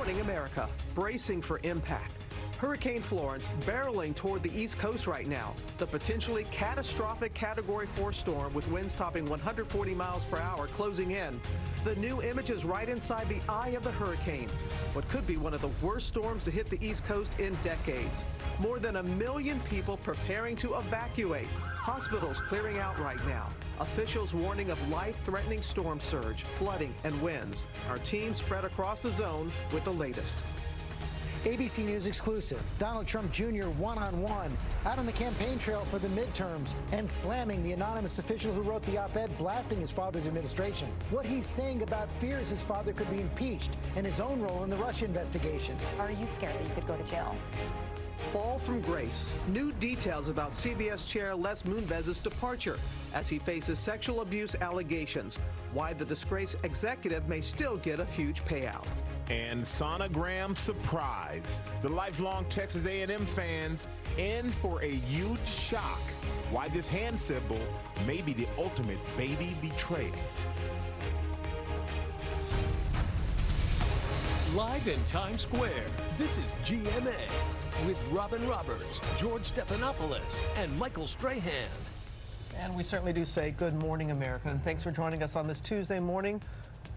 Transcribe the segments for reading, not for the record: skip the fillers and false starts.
Morning America, bracing for impact. Hurricane Florence barreling toward the East Coast right now. The potentially catastrophic Category 4 storm with winds topping 140 miles per hour closing in. The new images right inside the eye of the hurricane. What could be one of the worst storms to hit the East Coast in decades. More than 1 million people preparing to evacuate. Hospitals clearing out right now. Officials warning of life-threatening storm surge, flooding, and winds. Our team spread across the zone with the latest. ABC News exclusive. Donald Trump Jr. one-on-one out on the campaign trail for the midterms and slamming the anonymous official who wrote the op-ed blasting his father's administration. What he's saying about fears his father could be impeached and his own role in the Russia investigation. Are you scared that you could go to jail? Fall from grace. New details about CBS Chair Les Moonves's departure as he faces sexual abuse allegations. Why the disgraced executive may still get a huge payout. And sonogram surprise. The lifelong Texas A&M fans in for a huge shock. Why this hand symbol may be the ultimate baby betrayal. Live in Times Square, this is GMA with Robin Roberts, George Stephanopoulos, and Michael Strahan. And we certainly do say good morning, America, and thanks for joining us on this Tuesday morning,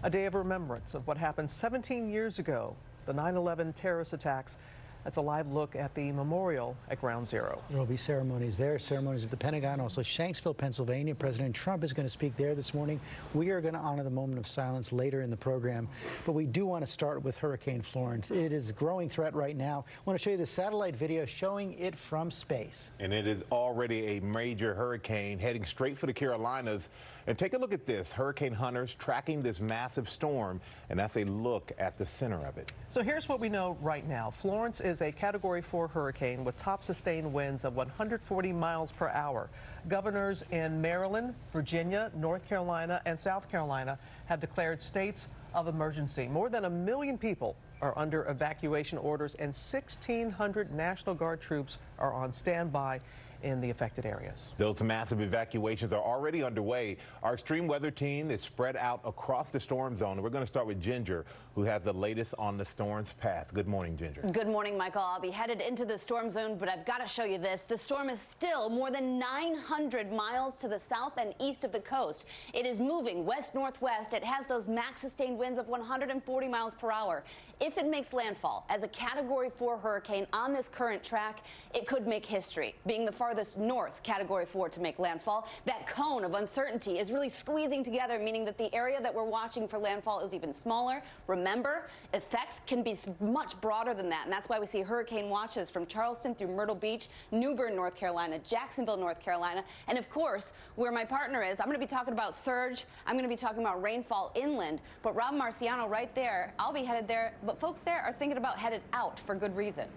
a day of remembrance of what happened 17 years ago, the 9/11 terrorist attacks. That's a live look at the memorial at Ground Zero. There will be ceremonies there, ceremonies at the Pentagon, also Shanksville, Pennsylvania. President Trump is going to speak there this morning. We are going to honor the moment of silence later in the program, but we do want to start with Hurricane Florence. It is a growing threat right now. I want to show you the satellite video showing it from space. And it is already a major hurricane heading straight for the Carolinas. And take a look at this. Hurricane hunters tracking this massive storm, and that's a look at the center of it. So here's what we know right now. Florence is a Category 4 hurricane with top sustained winds of 140 miles per hour. Governors in Maryland, Virginia, North Carolina, and South Carolina have declared states of emergency. More than 1 million people are under evacuation orders, and 1,600 National Guard troops are on standby in the affected areas. Those massive evacuations are already underway. Our extreme weather team is spread out across the storm zone. We're going to start with Ginger, who has the latest on the storm's path. Good morning, Ginger. Good morning, Michael. I'll be headed into the storm zone, but I've got to show you this. The storm is still more than 900 miles to the south and east of the coast. It is moving west-northwest. It has those max sustained winds of 140 miles per hour. If it makes landfall as a Category 4 hurricane on this current track, it could make history, being the farthest north Category 4 to make landfall. That cone of uncertainty is really squeezing together, meaning that the area that we're watching for landfall is even smaller. Remember, effects can be much broader than that, and that's why we see hurricane watches from Charleston through Myrtle Beach, New Bern, North Carolina, Jacksonville, North Carolina, and of course, where my partner is, I'm going to be talking about surge, I'm going to be talking about rainfall inland, but Rob Marciano right there, I'll be headed there, but folks there are thinking about headed out for good reason.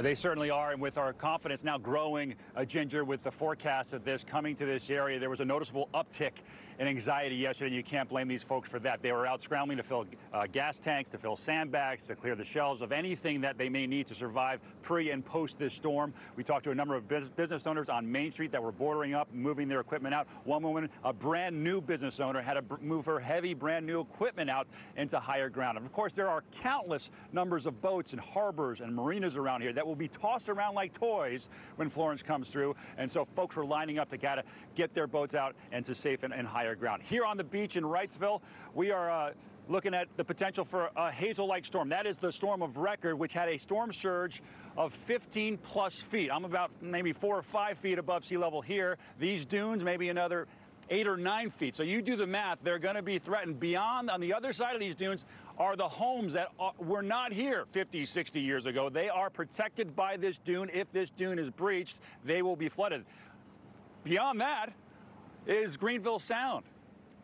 They certainly are, and with our confidence now growing, Ginger, with the forecast of this coming to this area, there was a noticeable uptick in anxiety yesterday, and you can't blame these folks for that. They were out scrambling to fill gas tanks, to fill sandbags, to clear the shelves of anything that they may need to survive pre and post this storm. We talked to a number of business owners on Main Street that were bordering up, moving their equipment out. One woman, a brand new business owner, had to move her heavy brand new equipment out into higher ground. And of course, there are countless numbers of boats and harbors and marinas around here that will be tossed around like toys when Florence comes through, and so folks were lining up to gotta get their boats out and to safe and higher ground. Here on the beach in Wrightsville, we are looking at the potential for a hazel-like storm. That is the storm of record, which had a storm surge of 15 plus feet. I'm about maybe 4 or 5 feet above sea level here. These dunes, maybe another 8 or 9 feet. So you do the math, they're going to be threatened. Beyond, on the other side of these dunes, are the homes that were not here 50, 60 years ago. They are protected by this dune. If this dune is breached, they will be flooded. Beyond that is Greenville Sound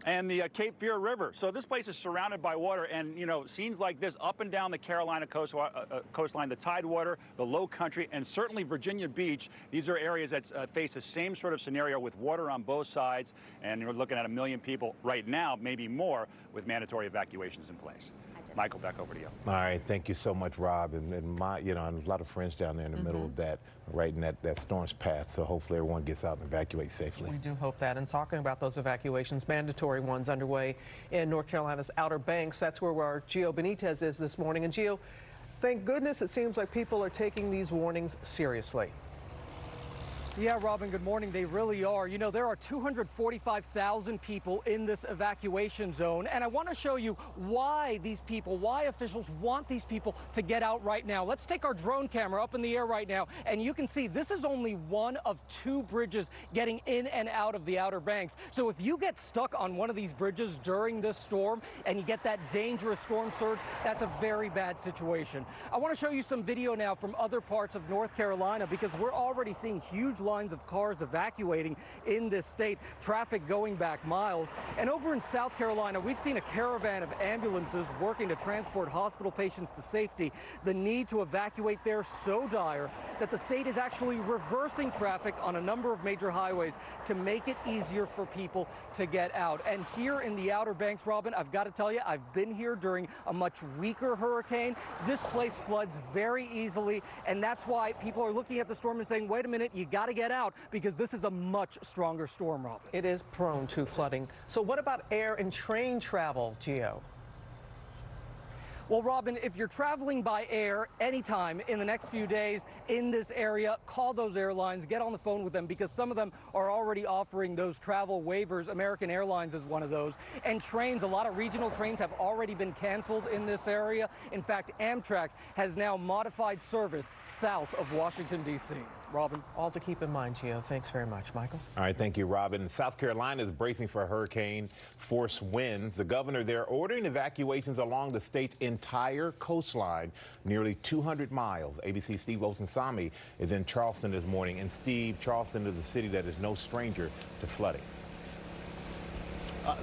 and the Cape Fear River. So this place is surrounded by water, and, you know, scenes like this up and down the Carolina coastline, the tidewater, the low country, and certainly Virginia Beach, these are areas that face the same sort of scenario with water on both sides, and we're looking at 1 million people right now, maybe more, with mandatory evacuations in place. Michael, back over to you. All right, thank you so much, Rob. And my, you know, and a lot of friends down there in the middle of that, right in that storm's path. So hopefully everyone gets out and evacuates safely. We do hope that. And talking about those evacuations, mandatory three-story ones underway in North Carolina's Outer Banks. That's where our Gio Benitez is this morning. And Gio, thank goodness it seems like people are taking these warnings seriously. Yeah, Robin, good morning. They really are. You know, there are 245,000 people in this evacuation zone, and I want to show you why officials want these people to get out right now. Let's take our drone camera up in the air right now, and you can see this is only one of two bridges getting in and out of the Outer Banks. So if you get stuck on one of these bridges during this storm and you get that dangerous storm surge, that's a very bad situation. I want to show you some video now from other parts of North Carolina, because we're already seeing huge lines of cars evacuating in this state, traffic going back miles. And over in South Carolina, we've seen a caravan of ambulances working to transport hospital patients to safety. The need to evacuate there so dire that the state is actually reversing traffic on a number of major highways to make it easier for people to get out. And here in the Outer Banks, Robin, I've got to tell you, I've been here during a much weaker hurricane. This place floods very easily, and that's why people are looking at the storm and saying, wait a minute, you got to get out, because this is a much stronger storm, Robin. It is prone to flooding. So what about air and train travel, Gio? Well, Robin, if you're traveling by air anytime in the next few days in this area, call those airlines, get on the phone with them, because some of them are already offering those travel waivers. American Airlines is one of those. And trains, a lot of regional trains have already been canceled in this area. In fact, Amtrak has now modified service south of Washington, D.C. Robin? All to keep in mind, Gio. Thanks very much, Michael. All right, thank you, Robin. South Carolina is bracing for hurricane force winds. The governor there ordering evacuations along the state's entire coastline, nearly 200 miles. ABC Steve Olsensami is in Charleston this morning. And Steve, Charleston is a city that is no stranger to flooding.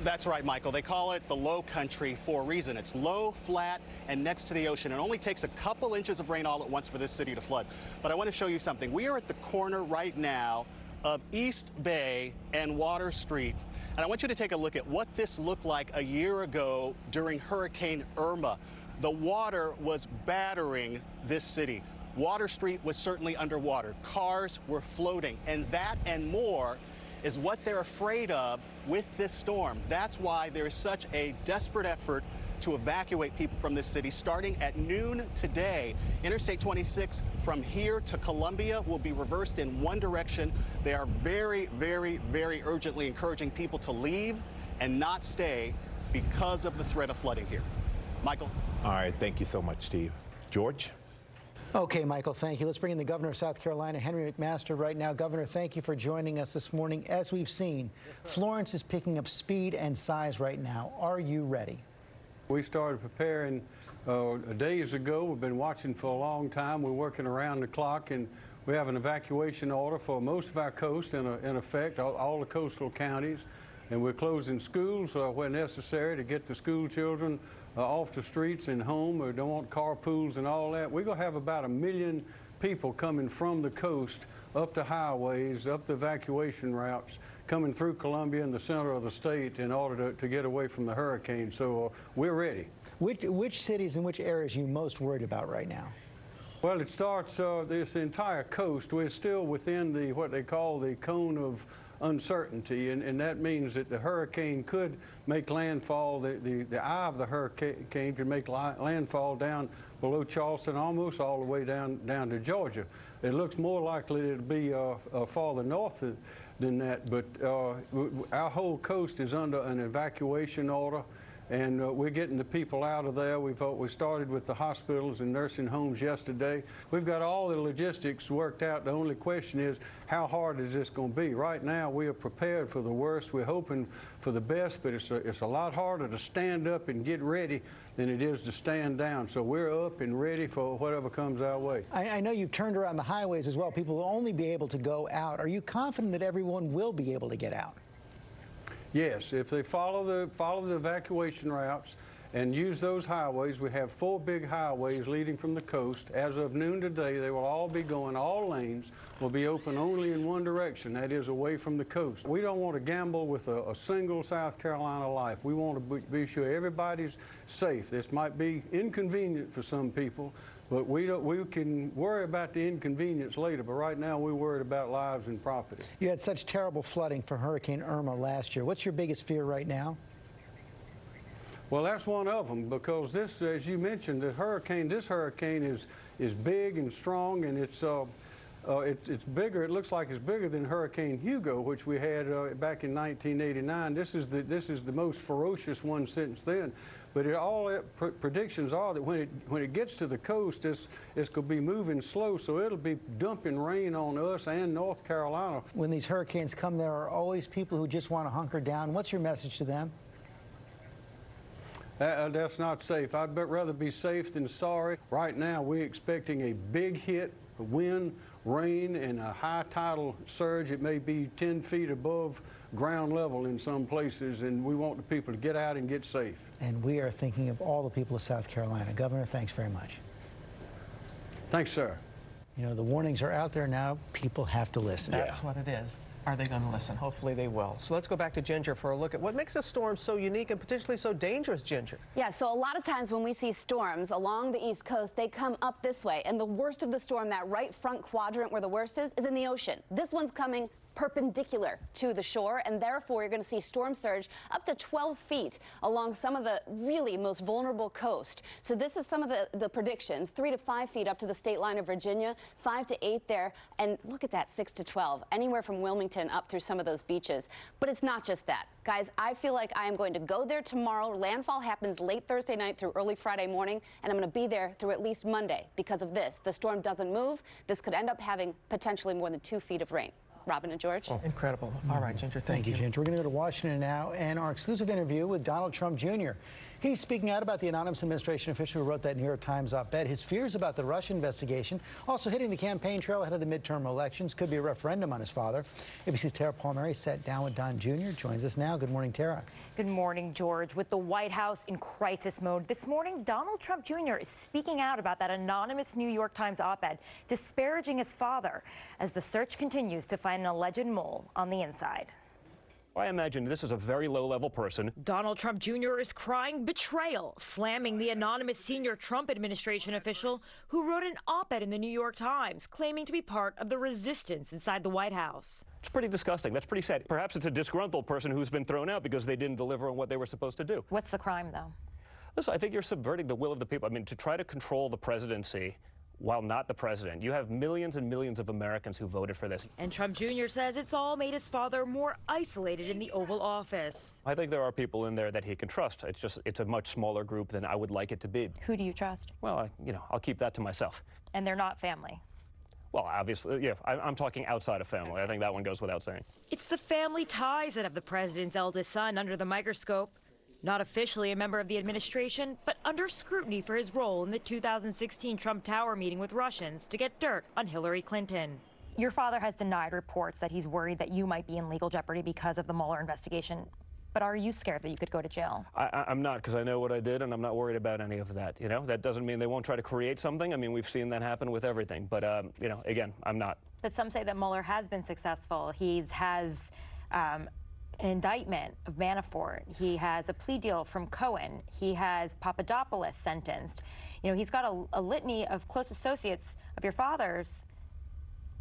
That's right, Michael. They call it the low country for a reason. It's low, flat, and next to the ocean. It only takes a couple inches of rain all at once for this city to flood. But I want to show you something. We are at the corner right now of East Bay and Water Street. And I want you to take a look at what this looked like a year ago during Hurricane Irma. The water was battering this city. Water Street was certainly underwater. Cars were floating. And that and more is what they're afraid of with this storm. That's why there is such a desperate effort to evacuate people from this city. Starting at noon today, Interstate 26 from here to Columbia will be reversed in one direction. They are very, very, very urgently encouraging people to leave and not stay because of the threat of flooding here. Michael? All right, thank you so much, Steve. George? Okay, Michael, thank you. Let's bring in the governor of South Carolina, Henry McMaster, right now. Governor, thank you for joining us this morning. As we've seen, Florence is picking up speed and size right now. Are you ready? We started preparing days ago. We've been watching for a long time. We're working around the clock, and we have an evacuation order for most of our coast in effect, all the coastal counties. And we're closing schools where necessary to get the school children off the streets and home. We don't want carpools and all that. We're going to have about 1 million people coming from the coast up the highways, up the evacuation routes, coming through Columbia in the center of the state in order to get away from the hurricane. So we're ready. Which cities and which areas are you most worried about right now? Well, it starts this entire coast. We're still within what they call the cone of uncertainty, and that means that the hurricane could make landfall, the eye of the hurricane could make landfall down below Charleston, almost all the way down to Georgia. It looks more likely to be farther north than that, but our whole coast is under an evacuation order, and we're getting the people out of there. We started with the hospitals and nursing homes yesterday. We've got all the logistics worked out. The only question is, how hard is this going to be? Right now, we are prepared for the worst. We're hoping for the best, but it's a lot harder to stand up and get ready than it is to stand down. So we're up and ready for whatever comes our way. I know you've turned around the highways as well. People will only be able to go out. Are you confident that everyone will be able to get out? Yes, if they follow the evacuation routes and use those highways. We have 4 big highways leading from the coast. As of noon today, they will all be going, all lanes will be open only in one direction, that is away from the coast. We don't want to gamble with a single South Carolina life. We want to be sure everybody's safe. This might be inconvenient for some people, but we can worry about the inconvenience later, but right now we're worried about lives and property. You had such terrible flooding for Hurricane Irma last year. What's your biggest fear right now? Well, that's one of them, because this, as you mentioned, this hurricane is big and strong, and it's bigger. It looks like it's bigger than Hurricane Hugo, which we had back in 1989. This is the most ferocious one since then. But predictions are that when it gets to the coast, it's going to be moving slow, so it'll be dumping rain on us and North Carolina. When these hurricanes come, there are always people who just want to hunker down. What's your message to them? That's not safe. I'd rather be safe than sorry. Right now, we're expecting a big hit, wind, rain, and a high tidal surge. It may be 10 feet above ground level in some places, and we want the people to get out and get safe. And we are thinking of all the people of South Carolina. Governor, thanks very much. Thanks, sir. You know, the warnings are out there now. People have to listen. That's what it is. Are they going to listen? Hopefully they will. So let's go back to Ginger for a look at what makes a storm so unique and potentially so dangerous, Ginger. Yeah, so a lot of times when we see storms along the East Coast, they come up this way. And the worst of the storm, that right front quadrant where the worst is in the ocean. This one's coming perpendicular to the shore, and therefore you're going to see storm surge up to 12 feet along some of the really most vulnerable coast. So this is some of the predictions: 3 to 5 feet up to the state line of Virginia, 5 to 8 there, and look at that, 6 to 12, anywhere from Wilmington up through some of those beaches. But it's not just that. Guys, I feel like I am going to go there tomorrow. Landfall happens late Thursday night through early Friday morning, and I'm going to be there through at least Monday because of this. The storm doesn't move. This could end up having potentially more than 2 feet of rain. Robin and George. Oh, incredible. All right, Ginger, thank you. Ginger. We're going to go to Washington now and our exclusive interview with Donald Trump Jr. He's speaking out about the anonymous administration official who wrote that New York Times op-ed. His fears about the Russia investigation also hitting the campaign trail ahead of the midterm elections. Could be a referendum on his father. ABC's Tara Palmieri sat down with Don Jr. Joins us now. Good morning, Tara. Good morning, George. With the White House in crisis mode, this morning, Donald Trump Jr. is speaking out about that anonymous New York Times op-ed, disparaging his father as the search continues to find an alleged mole on the inside. I imagine this is a very low-level person. Donald Trump Jr. is crying betrayal, slamming the anonymous senior Trump administration official who wrote an op-ed in the New York Times, claiming to be part of the resistance inside the White House. It's pretty disgusting. That's pretty sad. Perhaps it's a disgruntled person who's been thrown out because they didn't deliver on what they were supposed to do. What's the crime, though? Listen, I think you're subverting the will of the people. I mean, to try to control the presidency while not the president. You have millions and millions of Americans who voted for this. And Trump Jr. says it's all made his father more isolated in the Oval Office. I think there are people in there that he can trust. It's a much smaller group than I would like it to be. Who do you trust? Well, I'll keep that to myself. And they're not family? Well, obviously, yeah, I'm talking outside of family. I think that one goes without saying. It's the family ties that have the president's eldest son under the microscope. Not officially a member of the administration, but under scrutiny for his role in the 2016 Trump Tower meeting with Russians to get dirt on Hillary Clinton. Your father has denied reports that he's worried that you might be in legal jeopardy because of the Mueller investigation. But are you scared that you could go to jail? I'm not, because I know what I did, and I'm not worried about any of that. That doesn't mean they won't try to create something. I mean, we've seen that happen with everything. But, again, I'm not. But some say that Mueller has been successful. He has an indictment of Manafort. He has a plea deal from Cohen. He has Papadopoulos sentenced. He's got a litany of close associates of your father's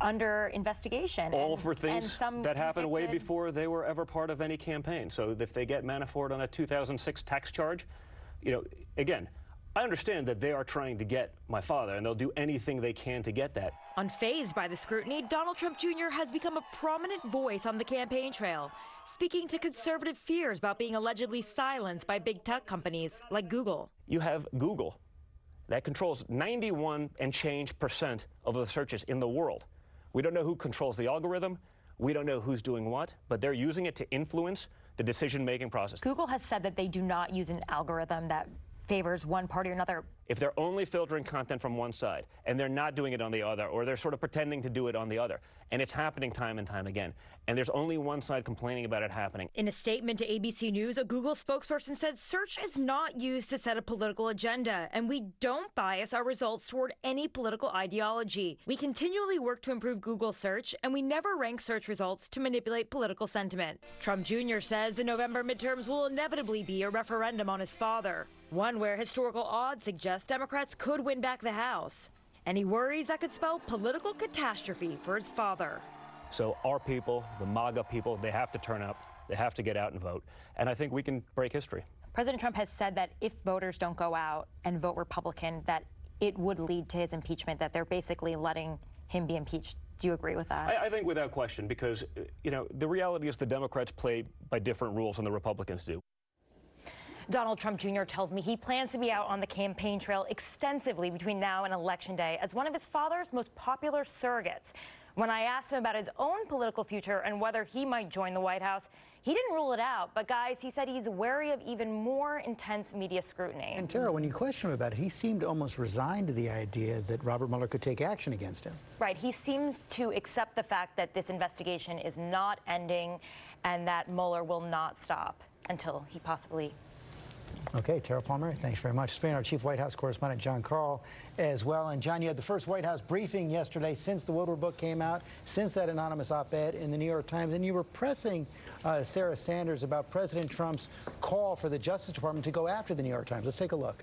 under investigation. All for things that happened way before they were ever part of any campaign. So if they get Manafort on a 2006 tax charge, again, I understand that they are trying to get my father, and they'll do anything they can to get that. Unfazed by the scrutiny, Donald Trump Jr. has become a prominent voice on the campaign trail, speaking to conservative fears about being allegedly silenced by big tech companies like Google. You have Google that controls 91% and change of the searches in the world. We don't know who controls the algorithm. We don't know who's doing what, but they're using it to influence the decision-making process. Google has said that they do not use an algorithm that favors one party or another. if they're only filtering content from one side and they're not doing it on the other, or they're sort of pretending to do it on the other, and it's happening time and time again, and there's only one side complaining about it happening. In a statement to ABC News, a Google spokesperson said search is not used to set a political agenda, and we don't bias our results toward any political ideology. We continually work to improve Google search, and we never rank search results to manipulate political sentiment. Trump Jr. says the November midterms will inevitably be a referendum on his father, one where historical odds suggest Democrats could win back the House. And he worries that could spell political catastrophe for his father. So our people, the MAGA people, they have to turn out, they have to get out and vote, and I think we can break history. President Trump has said that if voters don't go out and vote Republican, that it would lead to his impeachment, that they're basically letting him be impeached. Do you agree with that? I think without question, because, you know, the reality is the Democrats play by different rules than the Republicans do. Donald Trump Jr. tells me he plans to be out on the campaign trail extensively between now and Election Day as one of his father's most popular surrogates. When I asked him about his own political future and whether he might join the White House, he didn't rule it out. But, guys, he said he's wary of even more intense media scrutiny. And, Tara, when you question him about it, he seemed almost resigned to the idea that Robert Mueller could take action against him. Right. He seems to accept the fact that this investigation is not ending and that Mueller will not stop until he possibly... Okay, Tara Palmer, thanks very much. Spain, our chief White House correspondent, John Karl, as well. And, John, you had the first White House briefing yesterday since the Woodward book came out, since that anonymous op-ed in the New York Times, and you were pressing Sarah Sanders about President Trump's call for the Justice Department to go after the New York Times. Let's take a look.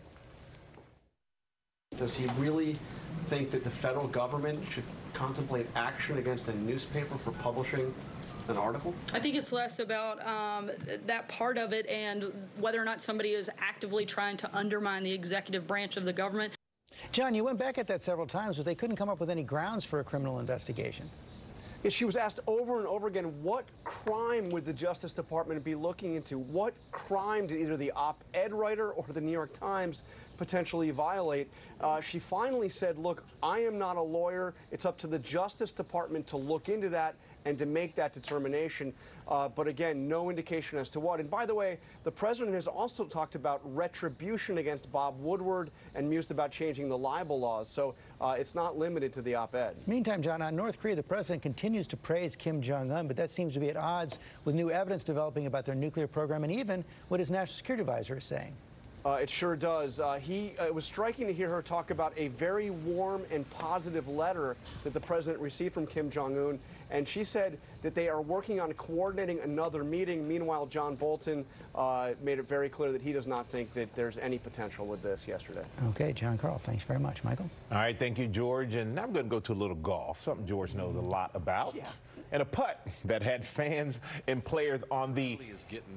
Does he really think that the federal government should contemplate action against a newspaper for publishing an article? I think it's less about that part of it and whether or not somebody is actively trying to undermine the executive branch of the government. John, you went back at that several times, but they couldn't come up with any grounds for a criminal investigation. Yes, she was asked over and over again, what crime would the Justice Department be looking into? What crime did either the op-ed writer or the New York Times potentially violate? She finally said, look, I am not a lawyer. It's up to the Justice Department to look into that and to make that determination. But again, no indication as to what. And by the way, the president has also talked about retribution against Bob Woodward and mused about changing the libel laws. So it's not limited to the op-ed. Meantime, John, on North Korea, the president continues to praise Kim Jong-un, but that seems to be at odds with new evidence developing about their nuclear program and even what his national security advisor is saying. It sure does. It was striking to hear her talk about a very warm and positive letter that the president received from Kim Jong-un, and she said that they are working on coordinating another meeting. Meanwhile, John Bolton made it very clear that he does not think that there's any potential with this yesterday. Okay, John Karl, thanks very much. Michael? All right, thank you, George. And now I'm going to go to a little golf, something George knows a lot about. Yeah. And a putt that had fans and players on the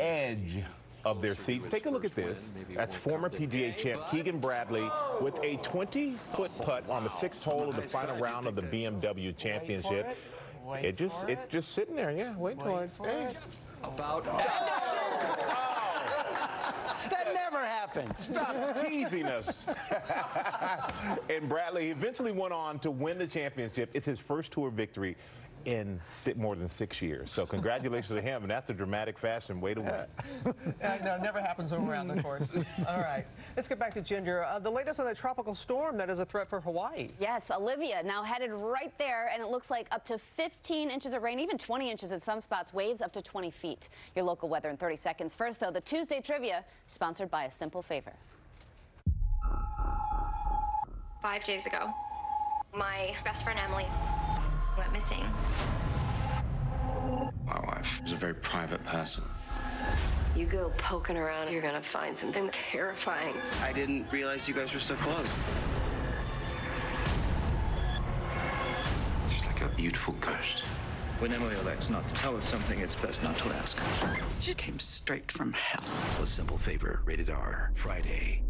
edge of their seats. Take a look at this. That's former PGA champ Keegan Bradley with a 20-foot putt on the 6th hole of the final round of the BMW Championship. It just sitting there, yeah. Wait for it. Hey. About. That never happens. Stop teasing us. And Bradley eventually went on to win the championship. It's his first tour victory in more than 6 years. So congratulations to him, and that's a dramatic fashion way to win. No, it never happens when we're on the course. All right, let's get back to Ginger. The latest on the tropical storm that is a threat for Hawaii. Yes, Olivia now headed right there, and it looks like up to 15 inches of rain, even 20 inches in some spots, waves up to 20 feet. Your local weather in 30 seconds. First, though, the Tuesday Trivia, sponsored by A Simple Favor. 5 days ago, my best friend Emily went missing. My wife is a very private person. You go poking around, you're gonna find something terrifying. I didn't realize you guys were so close. She's like a beautiful ghost. When Emily elects not to tell us something, it's best not to ask. She came straight from hell. A Simple Favor, rated R, Friday.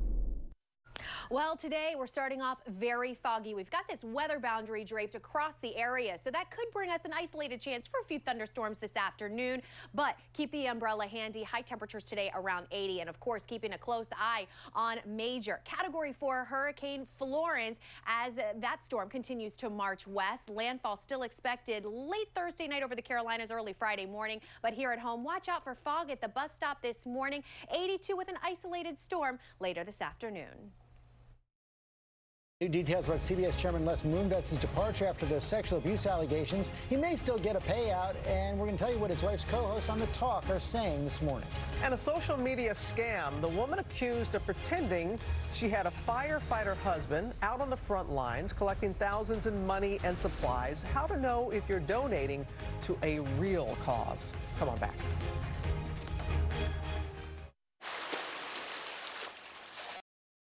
Well, today we're starting off very foggy. We've got this weather boundary draped across the area, so that could bring us an isolated chance for a few thunderstorms this afternoon. But keep the umbrella handy. High temperatures today around 80, and of course keeping a close eye on major Category 4 Hurricane Florence as that storm continues to march west. Landfall still expected late Thursday night over the Carolinas, early Friday morning. But here at home, watch out for fog at the bus stop this morning. 82 with an isolated storm later this afternoon. New details about CBS Chairman Les Moonves' departure after those sexual abuse allegations. He may still get a payout, and we're going to tell you what his wife's co-hosts on The Talk are saying this morning. And a social media scam. The woman accused of pretending she had a firefighter husband out on the front lines collecting thousands in money and supplies. How to know if you're donating to a real cause. Come on back.